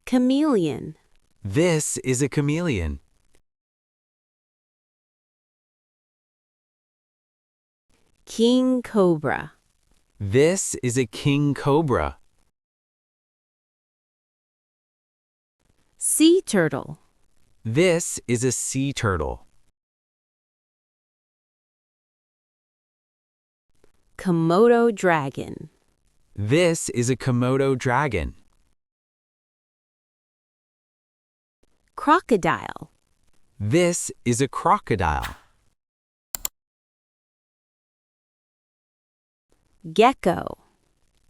Chameleon. This is a chameleon. King cobra. This is a king cobra. Sea turtle. This is a sea turtle. Komodo dragon. This is a Komodo dragon. Crocodile. This is a crocodile. Gecko.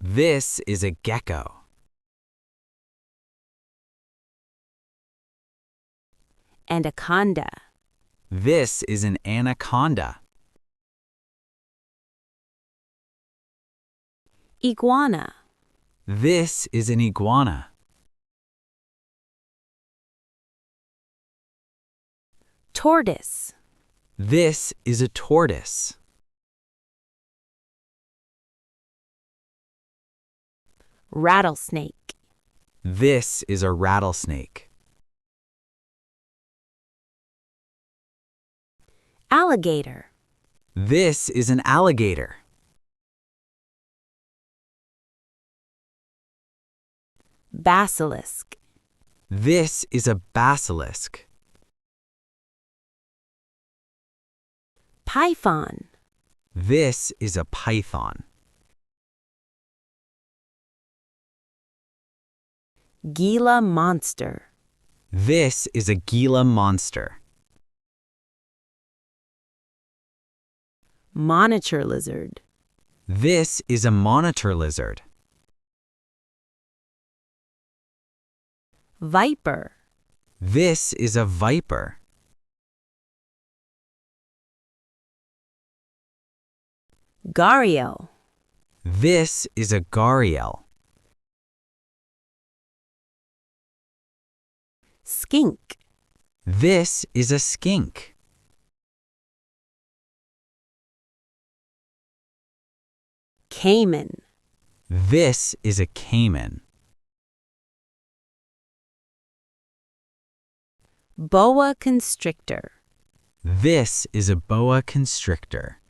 This is a gecko. Anaconda. This is an anaconda. Iguana. This is an iguana. Tortoise. This is a tortoise. Rattlesnake. This is a rattlesnake. Alligator. This is an alligator. Basilisk. This is a basilisk. Python. This is a python. Gila Monster. This is a Gila Monster. Monitor lizard. This is a monitor lizard. Viper. This is a viper. Gharial. This is a gharial. Skink. This is a skink. Caiman. This is a caiman. Boa Constrictor. This is a boa constrictor.